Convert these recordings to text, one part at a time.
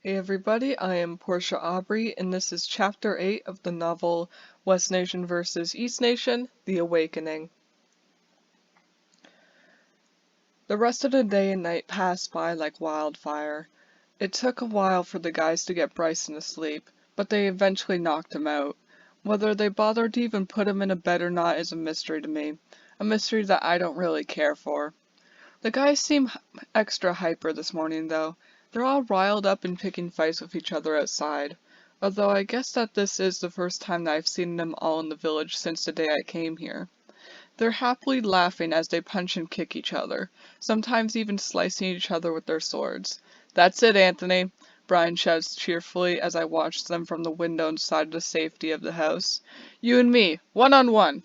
Hey everybody, I am Porscha Aubrey, and this is Chapter 8 of the novel West Nation vs. East Nation, The Awakening. The rest of the day and night passed by like wildfire. It took a while for the guys to get Bryson to sleep, but they eventually knocked him out. Whether they bothered to even put him in a bed or not is a mystery to me, a mystery that I don't really care for. The guys seem extra hyper this morning, though. They're all riled up and picking fights with each other outside. Although I guess that this is the first time that I've seen them all in the village since the day I came here. They're happily laughing as they punch and kick each other, sometimes even slicing each other with their swords. "That's it, Anthony," Brian shouts cheerfully as I watch them from the window inside the safety of the house. "You and me, one-on-one."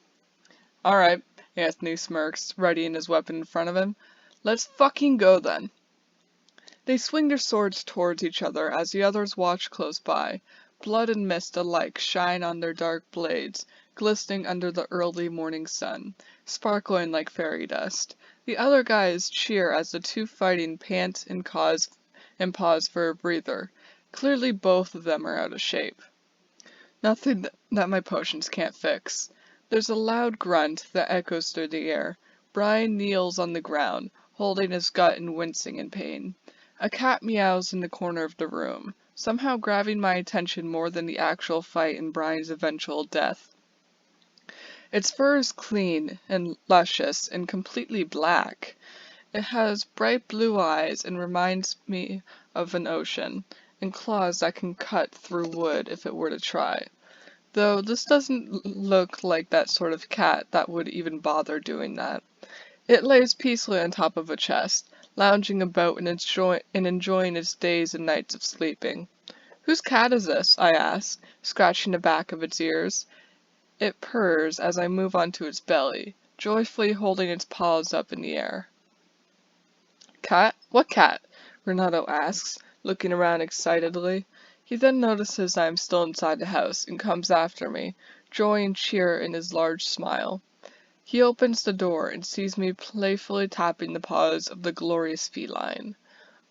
"Alright," Anthony smirks, readying his weapon in front of him. "Let's fucking go then." They swing their swords towards each other as the others watch close by. Blood and mist alike shine on their dark blades, glistening under the early morning sun, sparkling like fairy dust. The other guys cheer as the two fighting pant and pause for a breather. Clearly both of them are out of shape. Nothing that my potions can't fix. There's a loud grunt that echoes through the air. Brian kneels on the ground, holding his gut and wincing in pain. A cat meows in the corner of the room, somehow grabbing my attention more than the actual fight and Brian's eventual death. Its fur is clean and luscious and completely black. It has bright blue eyes and reminds me of an ocean, and claws that can cut through wood if it were to try. Though this doesn't look like that sort of cat that would even bother doing that. It lays peacefully on top of a chest, lounging about and enjoying its days and nights of sleeping. "Whose cat is this?" I ask, scratching the back of its ears. It purrs as I move onto its belly, joyfully holding its paws up in the air. "Cat? What cat?" Renato asks, looking around excitedly. He then notices I am still inside the house and comes after me, joy and cheer in his large smile. He opens the door and sees me playfully tapping the paws of the glorious feline.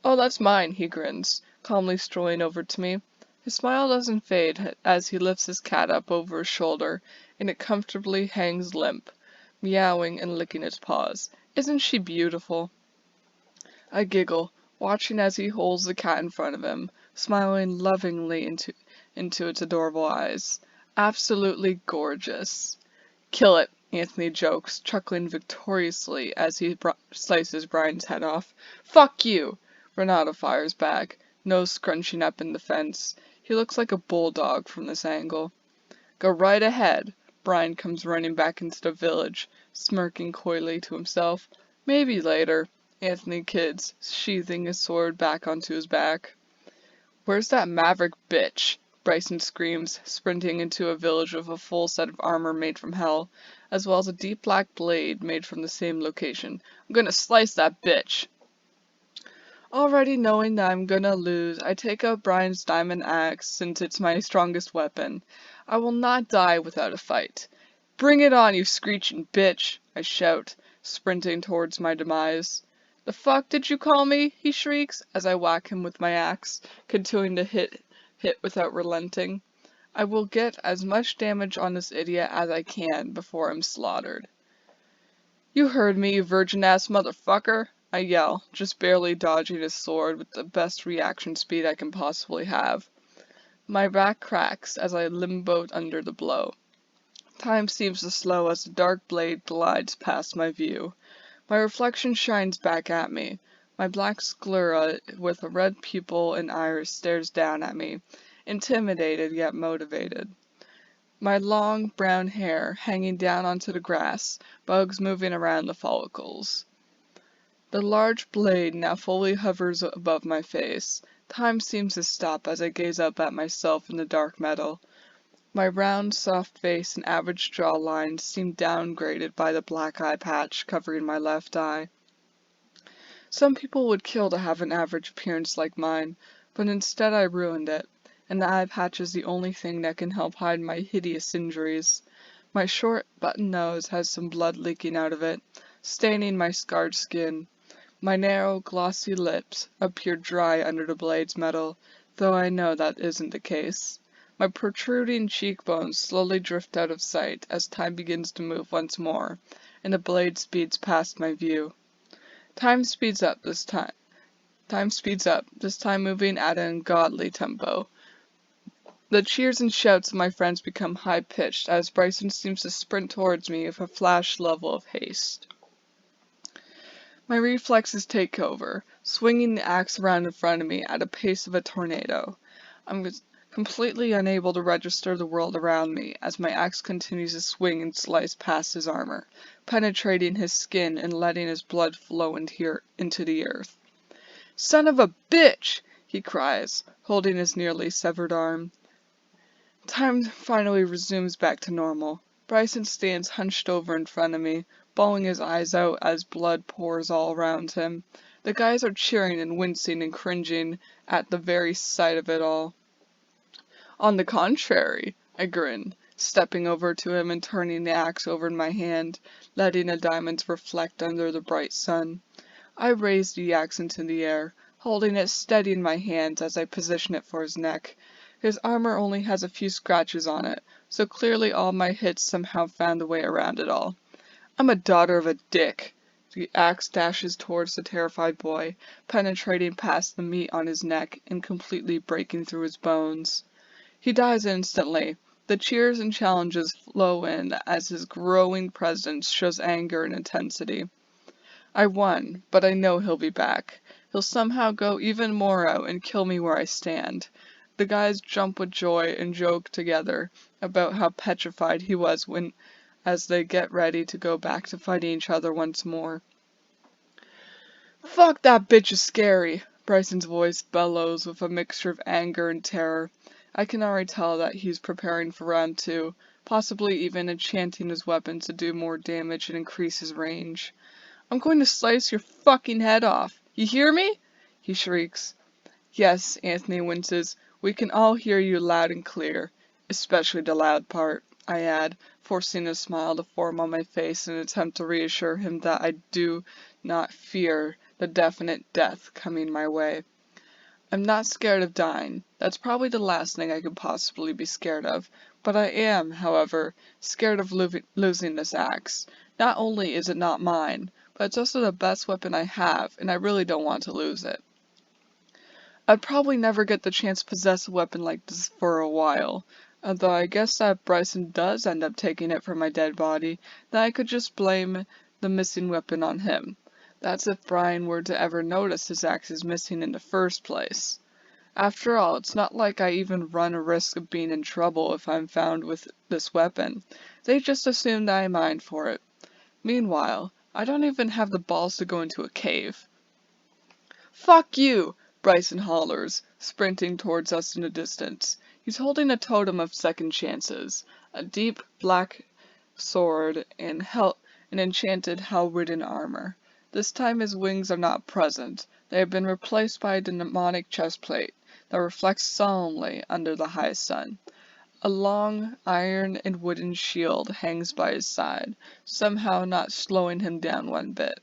"Oh, that's mine," he grins, calmly strolling over to me. His smile doesn't fade as he lifts his cat up over his shoulder, and it comfortably hangs limp, meowing and licking its paws. "Isn't she beautiful?" I giggle, watching as he holds the cat in front of him, smiling lovingly into its adorable eyes. "Absolutely gorgeous." "Kill it," Anthony jokes, chuckling victoriously as he slices Brian's head off. "Fuck you!" Renato fires back, nose scrunching up in defense. He looks like a bulldog from this angle. "Go right ahead." Brian comes running back into the village, smirking coyly to himself. "Maybe later," Anthony kids, sheathing his sword back onto his back. "Where's that maverick bitch?" Bryson screams, sprinting into a village with a full set of armor made from hell, as well as a deep black blade made from the same location. "I'm gonna slice that bitch!" Already knowing that I'm gonna lose, I take out Brian's diamond axe since it's my strongest weapon. I will not die without a fight. "Bring it on, you screeching bitch!" I shout, sprinting towards my demise. "The fuck did you call me?" he shrieks, as I whack him with my axe, continuing to hit without relenting. I will get as much damage on this idiot as I can before I'm slaughtered. "You heard me, you virgin-ass motherfucker!" I yell, just barely dodging his sword with the best reaction speed I can possibly have. My back cracks as I limbo under the blow. Time seems to slow as the dark blade glides past my view. My reflection shines back at me. My black sclera with a red pupil and iris stares down at me, intimidated yet motivated. My long, brown hair hanging down onto the grass, bugs moving around the follicles. The large blade now fully hovers above my face. Time seems to stop as I gaze up at myself in the dark metal. My round, soft face and average jawline seem downgraded by the black eye patch covering my left eye. Some people would kill to have an average appearance like mine, but instead I ruined it, and the eye patch is the only thing that can help hide my hideous injuries. My short, button nose has some blood leaking out of it, staining my scarred skin. My narrow, glossy lips appear dry under the blade's metal, though I know that isn't the case. My protruding cheekbones slowly drift out of sight as time begins to move once more, and the blade speeds past my view. Time speeds up this time. Time speeds up, this time moving at an ungodly tempo. The cheers and shouts of my friends become high-pitched as Bryson seems to sprint towards me with a flash level of haste. My reflexes take over, swinging the axe around in front of me at a pace of a tornado. I'm completely unable to register the world around me as my axe continues to swing and slice past his armor, penetrating his skin and letting his blood flow into the earth. "Son of a bitch!" he cries, holding his nearly severed arm. Time finally resumes back to normal. Bryson stands hunched over in front of me, bawling his eyes out as blood pours all around him. The guys are cheering and wincing and cringing at the very sight of it all. "On the contrary," I grin, stepping over to him and turning the axe over in my hand, letting the diamonds reflect under the bright sun. I raise the axe into the air, holding it steady in my hands as I position it for his neck. His armor only has a few scratches on it, so clearly all my hits somehow found a way around it all. I'm a daughter of a dick. The axe dashes towards the terrified boy, penetrating past the meat on his neck and completely breaking through his bones. He dies instantly. The cheers and challenges flow in as his growing presence shows anger and intensity. I won, but I know he'll be back. He'll somehow go even more out and kill me where I stand. The guys jump with joy and joke together about how petrified he was as they get ready to go back to fighting each other once more. "Fuck, that bitch is scary!" Bryson's voice bellows with a mixture of anger and terror. I can already tell that he's preparing for round 2, possibly even enchanting his weapons to do more damage and increase his range. "I'm going to slice your fucking head off! You hear me?" he shrieks. "Yes," Anthony winces, "we can all hear you loud and clear. Especially the loud part," I add, forcing a smile to form on my face in an attempt to reassure him that I do not fear the definite death coming my way. I'm not scared of dying. That's probably the last thing I could possibly be scared of. But I am, however, scared of losing this axe. Not only is it not mine, but it's also the best weapon I have, and I really don't want to lose it. I'd probably never get the chance to possess a weapon like this for a while, although I guess that if Bryson does end up taking it from my dead body, then I could just blame the missing weapon on him. That's if Brian were to ever notice his axe is missing in the first place. After all, it's not like I even run a risk of being in trouble if I'm found with this weapon. They just assume that I mind for it. Meanwhile, I don't even have the balls to go into a cave. "Fuck you!" Bryson hollers, sprinting towards us in the distance. He's holding a totem of second chances, a deep black sword and enchanted hell-ridden armor. This time his wings are not present. They have been replaced by a demonic chestplate that reflects solemnly under the high sun. A long iron and wooden shield hangs by his side, somehow not slowing him down one bit.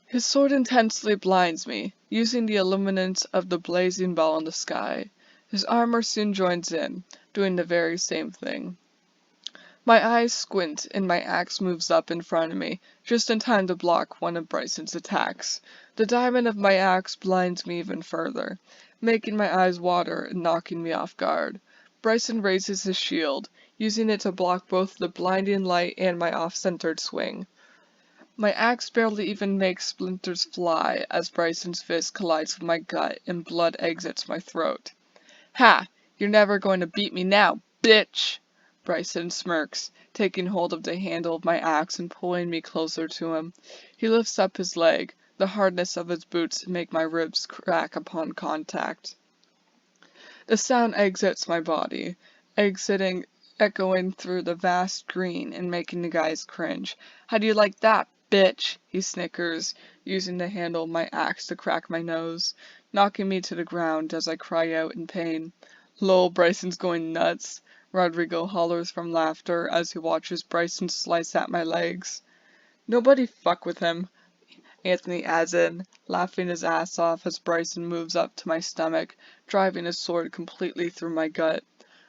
His sword intensely blinds me, using the illuminance of the blazing ball in the sky. His armor soon joins in, doing the very same thing. My eyes squint and my axe moves up in front of me, just in time to block one of Bryson's attacks. The diamond of my axe blinds me even further, making my eyes water and knocking me off guard. Bryson raises his shield, using it to block both the blinding light and my off-centered swing. My axe barely even makes splinters fly as Bryson's fist collides with my gut and blood exits my throat. "Ha! You're never going to beat me now, bitch!" Bryson smirks, taking hold of the handle of my axe and pulling me closer to him. He lifts up his leg. The hardness of his boots make my ribs crack upon contact. The sound exits my body, echoing through the vast green and making the guys cringe. "How do you like that, bitch?" he snickers, using the handle of my axe to crack my nose, knocking me to the ground as I cry out in pain. "Lol, Bryson's going nuts," Rodrigo hollers from laughter as he watches Bryson slice at my legs. "Nobody fuck with him. Anthony adds in, laughing his ass off as Bryson moves up to my stomach, driving his sword completely through my gut.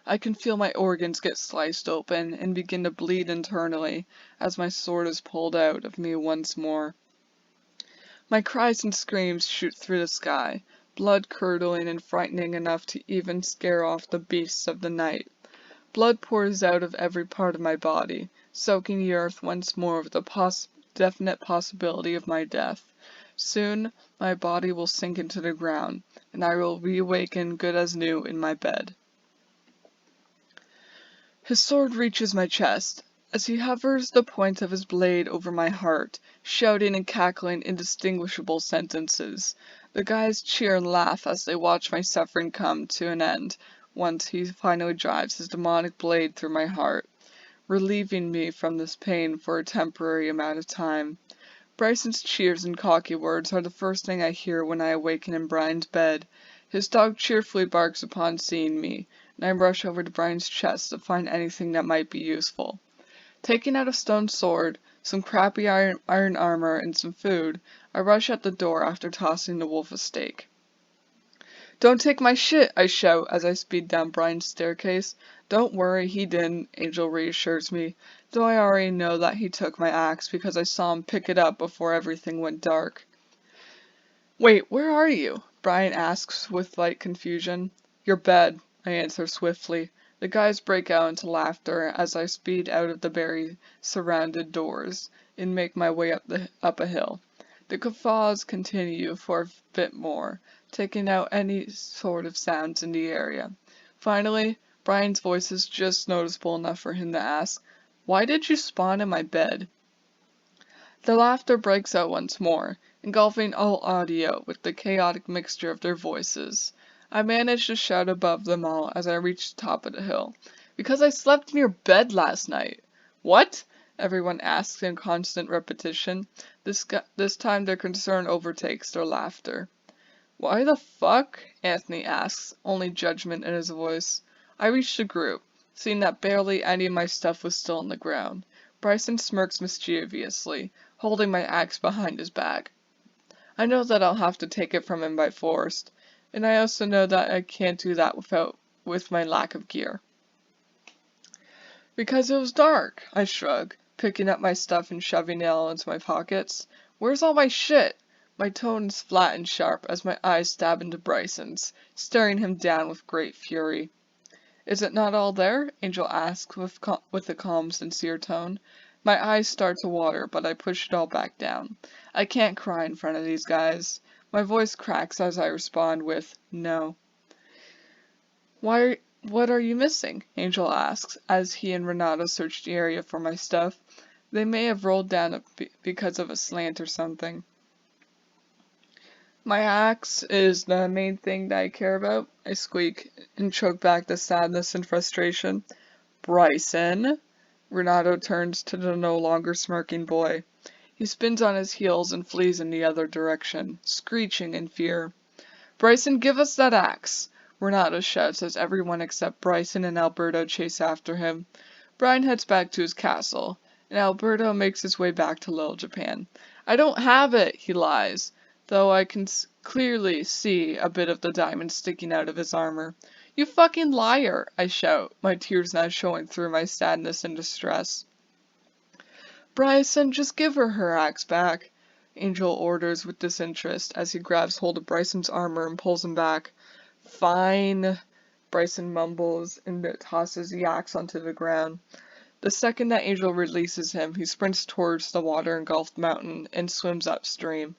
I can feel my organs get sliced open and begin to bleed internally as my sword is pulled out of me once more. My cries and screams shoot through the sky, blood-curdling and frightening enough to even scare off the beasts of the night. Blood pours out of every part of my body, soaking the earth once more with the definite possibility of my death. Soon, my body will sink into the ground, and I will reawaken good as new in my bed. His sword reaches my chest, as he hovers the point of his blade over my heart, shouting and cackling indistinguishable sentences. The guys cheer and laugh as they watch my suffering come to an end, once he finally drives his demonic blade through my heart, relieving me from this pain for a temporary amount of time. Bryson's cheers and cocky words are the first thing I hear when I awaken in Brian's bed. His dog cheerfully barks upon seeing me, and I rush over to Brian's chest to find anything that might be useful. Taking out a stone sword, some crappy iron armor, and some food, I rush at the door after tossing the wolf a steak. "Don't take my shit," I shout as I speed down Brian's staircase. "Don't worry, he didn't," Angel reassures me, though I already know that he took my axe because I saw him pick it up before everything went dark. "Wait, where are you?" Brian asks with light confusion. "Your bed," I answer swiftly. The guys break out into laughter as I speed out of the berry-surrounded doors and make my way up a hill. The guffaws continue for a bit more, taking out any sort of sounds in the area. Finally, Brian's voice is just noticeable enough for him to ask, "Why did you spawn in my bed?" The laughter breaks out once more, engulfing all audio with the chaotic mixture of their voices. I manage to shout above them all as I reach the top of the hill. "Because I slept in your bed last night." "What?" everyone asks in constant repetition. This time their concern overtakes their laughter. "Why the fuck?" Anthony asks, only judgment in his voice. I reach the group, seeing that barely any of my stuff was still on the ground. Bryson smirks mischievously, holding my axe behind his back. I know that I'll have to take it from him by force, and I also know that I can't do that with my lack of gear. "Because it was dark," I shrug, picking up my stuff and shoving it all into my pockets. "Where's all my shit?" My tone is flat and sharp as my eyes stab into Bryson's, staring him down with great fury. "Is it not all there?" Angel asks with a calm, sincere tone. My eyes start to water, but I push it all back down. I can't cry in front of these guys. My voice cracks as I respond with, "No." What are you missing?" Angel asks, as he and Renato search the area for my stuff. They may have rolled down because of a slant or something. "My axe is the main thing that I care about," I squeak, and choke back the sadness and frustration. "Bryson?" Renato turns to the no longer smirking boy. He spins on his heels and flees in the other direction, screeching in fear. "Bryson, give us that axe!" Renato shouts as everyone except Bryson and Alberto chase after him. Brian heads back to his castle, and Alberto makes his way back to Little Japan. "I don't have it," he lies, though I can clearly see a bit of the diamond sticking out of his armor. "You fucking liar!" I shout, my tears now showing through my sadness and distress. "Bryson, just give her axe back," Angel orders with disinterest as he grabs hold of Bryson's armor and pulls him back. "Fine," Bryson mumbles and tosses the axe onto the ground. The second that Angel releases him, he sprints towards the water-engulfed mountain and swims upstream.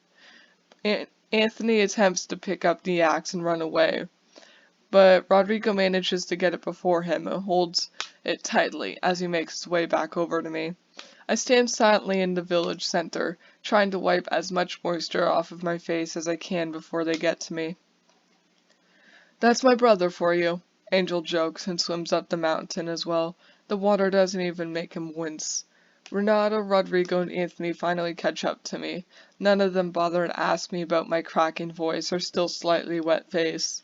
Anthony attempts to pick up the axe and run away, but Rodrigo manages to get it before him and holds it tightly as he makes his way back over to me. I stand silently in the village center, trying to wipe as much moisture off of my face as I can before they get to me. "That's my brother for you," Angel jokes and swims up the mountain as well. The water doesn't even make him wince. Renato, Rodrigo, and Anthony finally catch up to me. None of them bother to ask me about my cracking voice or still slightly wet face.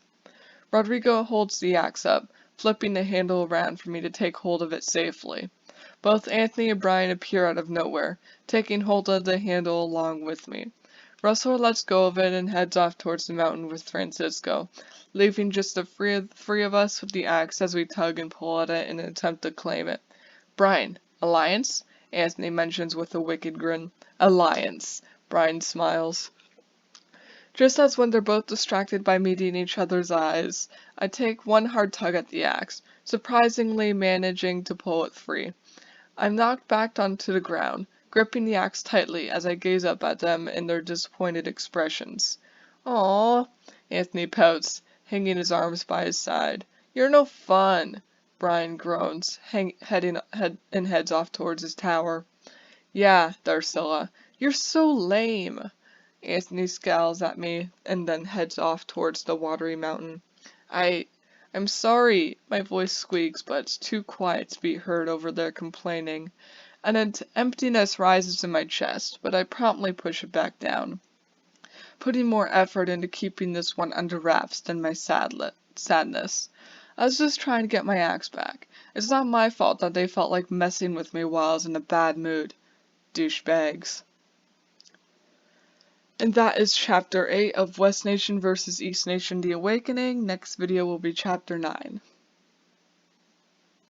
Rodrigo holds the axe up, flipping the handle around for me to take hold of it safely. Both Anthony and Brian appear out of nowhere, taking hold of the handle along with me. Russell lets go of it and heads off towards the mountain with Francisco, leaving just the three of us with the axe as we tug and pull at it in an attempt to claim it. Brian, Alliance? Anthony mentions with a wicked grin. Alliance. Brian smiles. Just as when they're both distracted by meeting each other's eyes, I take one hard tug at the axe, surprisingly managing to pull it free. I'm knocked back onto the ground, gripping the axe tightly as I gaze up at them in their disappointed expressions. Aww, Anthony pouts, hanging his arms by his side. You're no fun, Brian groans, heads off towards his tower. Yeah, Darcilla, you're so lame. Anthony scowls at me and then heads off towards the watery mountain. I'm sorry, my voice squeaks, but it's too quiet to be heard over their complaining. An emptiness rises in my chest, but I promptly push it back down, putting more effort into keeping this one under wraps than my sadness. I was just trying to get my axe back. It's not my fault that they felt like messing with me while I was in a bad mood. Douchebags. And that is Chapter 8 of West Nation vs. East Nation The Awakening. Next video will be Chapter 9.